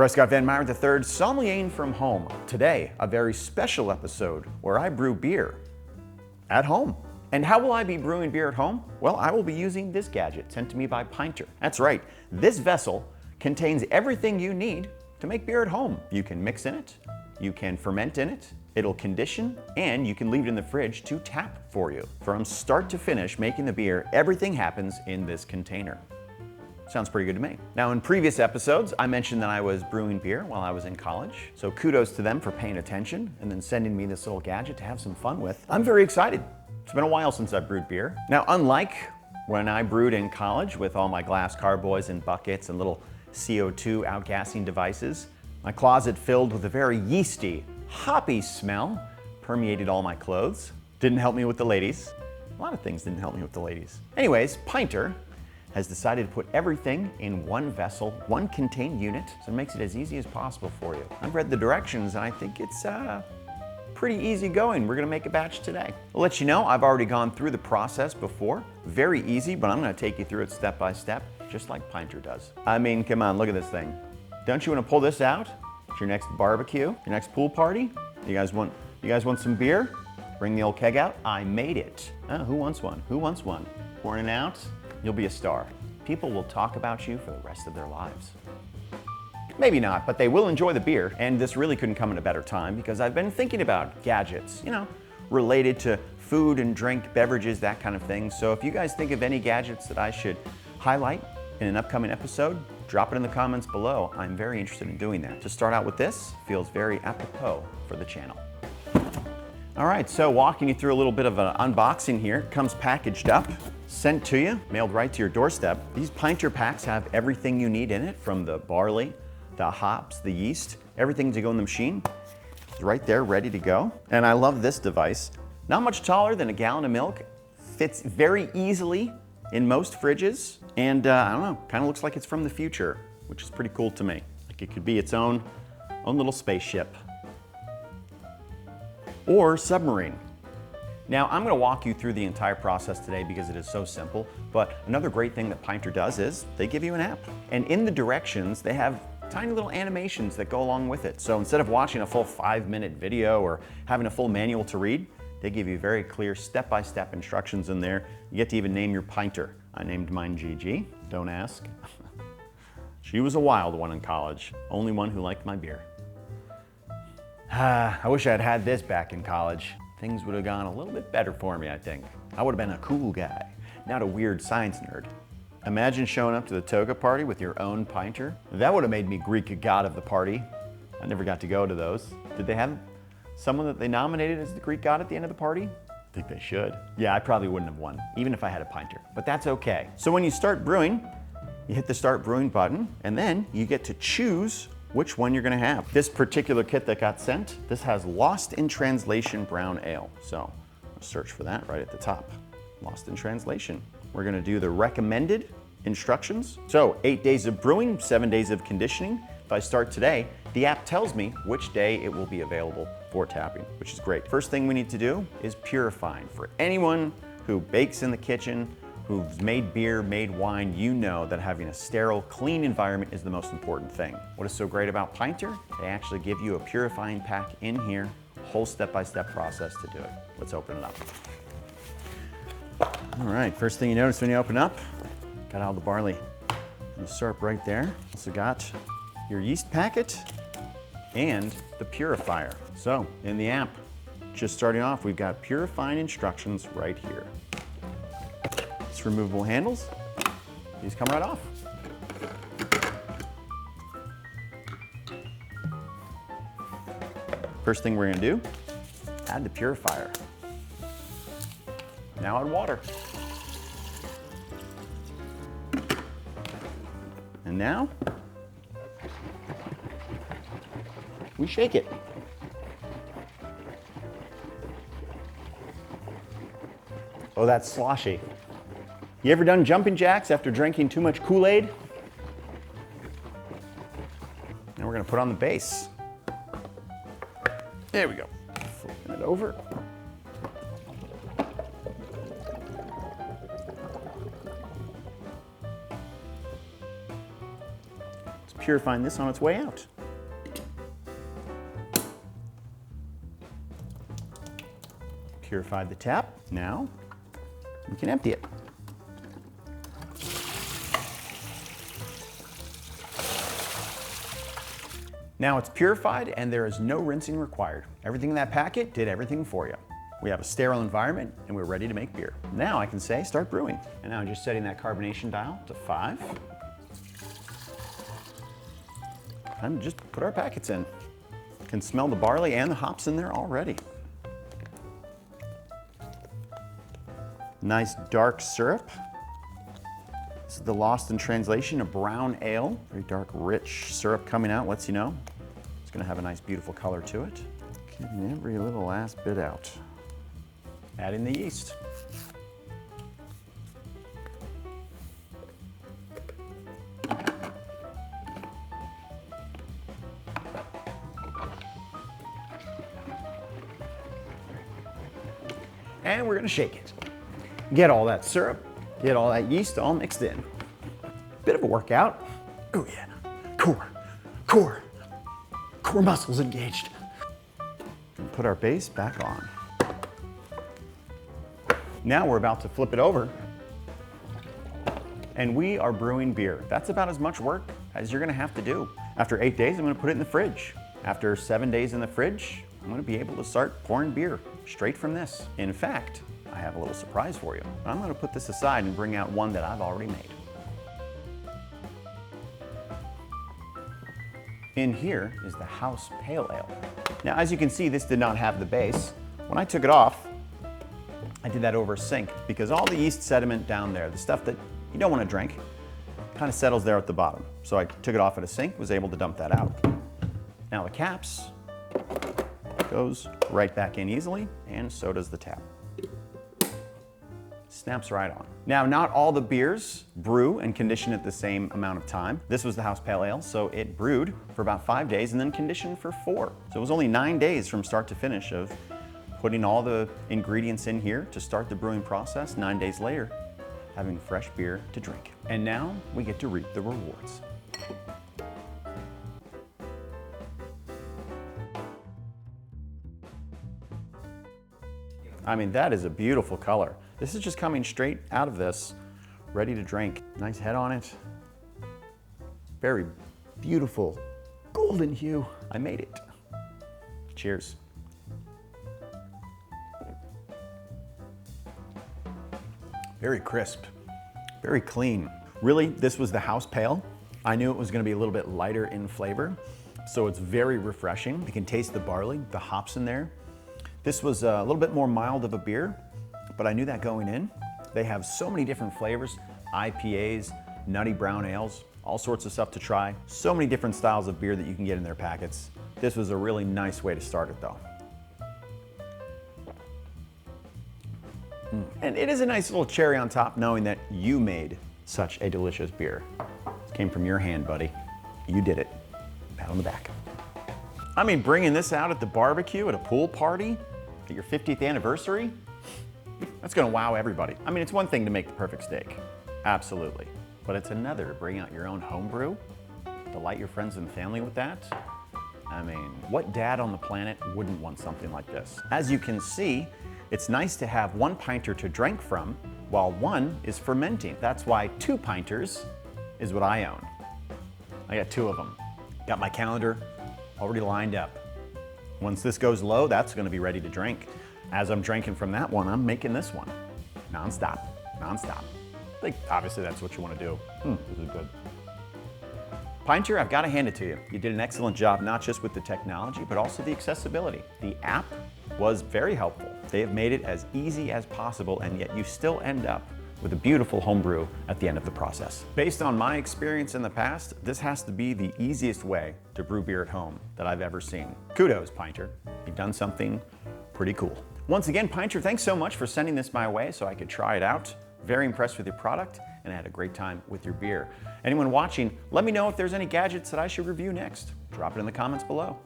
Prescott Van Meyer III, sommelier from home. Today, a very special episode where I brew beer at home. And how will I be brewing beer at home? Well, I will be using this gadget sent to me by Pinter. That's right, this vessel contains everything you need to make beer at home. You can mix in it, you can ferment in it, it'll condition, and you can leave it in the fridge to tap for you. From start to finish making the beer, everything happens in this container. Sounds pretty good to me. Now, in previous episodes, I mentioned that I was brewing beer while I was in college. So kudos to them for paying attention and then sending me this little gadget to have some fun with. I'm very excited. It's been a while since I've brewed beer. Now, unlike when I brewed in college with all my glass carboys and buckets and little CO2 outgassing devices, my closet filled with a very yeasty, hoppy smell permeated all my clothes. Didn't help me with the ladies. A lot of things didn't help me with the ladies. Anyways, Pinter has decided to put everything in one vessel, one contained unit, so it makes it as easy as possible for you. I've read the directions and I think it's pretty easy going. We're gonna make a batch today. I'll let you know, I've already gone through the process before. Very easy, but I'm gonna take you through it step by step, just like Pinter does. I mean, come on, look at this thing. Don't you wanna pull this out? It's your next barbecue, your next pool party. You guys want some beer? Bring the old keg out. I made it. Who wants one? Who wants one? Pouring it out. You'll be a star. People will talk about you for the rest of their lives. Maybe not, but they will enjoy the beer. And this really couldn't come at a better time because I've been thinking about gadgets, related to food and drink, beverages, that kind of thing. So if you guys think of any gadgets that I should highlight in an upcoming episode, drop it in the comments below. I'm very interested in doing that. To start out with this, feels very apropos for the channel. All right, so walking you through a little bit of an unboxing here. It comes packaged up, sent to you, mailed right to your doorstep. These Pinter packs have everything you need in it, from the barley, the hops, the yeast, everything to go in the machine. It's right there, ready to go. And I love this device. Not much taller than a gallon of milk, fits very easily in most fridges, and I don't know, kind of looks like it's from the future, which is pretty cool to me. Like it could be its own little spaceship. Or submarine. Now, I'm gonna walk you through the entire process today because it is so simple, but another great thing that Pinter does is they give you an app. And in the directions, they have tiny little animations that go along with it. So instead of watching a full 5-minute video or having a full manual to read, they give you very clear step-by-step instructions in there. You get to even name your Pinter. I named mine Gigi, don't ask. She was a wild one in college, only one who liked my beer. I wish I'd had this back in college. Things would have gone a little bit better for me, I think. I would have been a cool guy, not a weird science nerd. Imagine showing up to the toga party with your own Pinter. That would have made me Greek god of the party. I never got to go to those. Did they have someone that they nominated as the Greek god at the end of the party? I think they should. Yeah, I probably wouldn't have won, even if I had a Pinter, but that's okay. So when you start brewing, you hit the start brewing button, and then you get to choose which one you're gonna have. This particular kit that got sent, this has Lost in Translation Brown Ale. So I'll search for that right at the top. Lost in Translation. We're gonna do the recommended instructions. So 8 days of brewing, 7 days of conditioning. If I start today, the app tells me which day it will be available for tapping, which is great. First thing we need to do is purifying. For anyone who bakes in the kitchen, who's made beer, made wine, you know that having a sterile, clean environment is the most important thing. What is so great about Pinter? They actually give you a purifying pack in here, whole step-by-step process to do it. Let's open it up. All right, first thing you notice when you open up, got all the barley and the syrup right there. Also got your yeast packet and the purifier. So in the app, just starting off, we've got purifying instructions right here. It's removable handles. These come right off. First thing we're gonna do, add the purifier. Now add water. And now, we shake it. Oh, that's sloshy. You ever done jumping jacks after drinking too much Kool-Aid? Now we're gonna put on the base. There we go. Flipping it over. purifying this on its way out. Purified the tap. Now we can empty it. Now it's purified and there is no rinsing required. Everything in that packet did everything for you. We have a sterile environment and we're ready to make beer. Now I can say start brewing. And now I'm just setting that carbonation dial to 5. And just put our packets in. You can smell the barley and the hops in there already. Nice dark syrup. This is the lost in translation, a brown ale. Very dark, rich syrup coming out, lets you know. It's gonna have a nice, beautiful color to it. Getting every little last bit out. Adding the yeast. And we're gonna shake it. Get all that syrup, get all that yeast all mixed in. Bit of a workout. Oh yeah, core muscles engaged. And put our base back on. Now we're about to flip it over and we are brewing beer. That's about as much work as you're gonna have to do. After 8 days, I'm gonna put it in the fridge. After 7 days in the fridge, I'm gonna be able to start pouring beer straight from this. In fact, I have a little surprise for you. I'm gonna put this aside and bring out one that I've already made. In here is the House Pale Ale. Now, as you can see, this did not have the base. When I took it off, I did that over a sink because all the yeast sediment down there, the stuff that you don't want to drink, kind of settles there at the bottom. So I took it off at a sink, was able to dump that out. Now the caps goes right back in easily, and so does the tap. Snaps right on. Now, not all the beers brew and condition at the same amount of time. This was the House Pale Ale, so it brewed for about 5 days and then conditioned for 4. So it was only 9 days from start to finish of putting all the ingredients in here to start the brewing process. 9 days later, having fresh beer to drink. And now we get to reap the rewards. I mean, that is a beautiful color. This is just coming straight out of this, ready to drink. Nice head on it. Very beautiful golden hue. I made it. Cheers. Very crisp, very clean. Really, this was the House Pale. I knew it was gonna be a little bit lighter in flavor, so it's very refreshing. You can taste the barley, the hops in there. This was a little bit more mild of a beer, but I knew that going in. They have so many different flavors, IPAs, nutty brown ales, all sorts of stuff to try. So many different styles of beer that you can get in their packets. This was a really nice way to start it though. And it is a nice little cherry on top knowing that you made such a delicious beer. It came from your hand, buddy. You did it. Pat on the back. I mean, bringing this out at the barbecue, at a pool party, at your 50th anniversary, that's gonna wow everybody. I mean, it's one thing to make the perfect steak, absolutely. But it's another to bring out your own home brew, delight your friends and family with that. I mean, what dad on the planet wouldn't want something like this? As you can see, it's nice to have 1 pinter to drink from while 1 is fermenting. That's why 2 pinters is what I own. I got 2 of them. Got my calendar already lined up. Once this goes low, that's gonna be ready to drink. As I'm drinking from that one, I'm making this one. Non-stop, non-stop. Like, obviously that's what you wanna do. This is good. Pinter, I've gotta hand it to you. You did an excellent job, not just with the technology, but also the accessibility. The app was very helpful. They have made it as easy as possible, and yet you still end up with a beautiful homebrew at the end of the process. Based on my experience in the past, this has to be the easiest way to brew beer at home that I've ever seen. Kudos, Pinter. You've done something pretty cool. Once again, Pinter, thanks so much for sending this my way so I could try it out. Very impressed with your product, and I had a great time with your beer. Anyone watching, let me know if there's any gadgets that I should review next. Drop it in the comments below.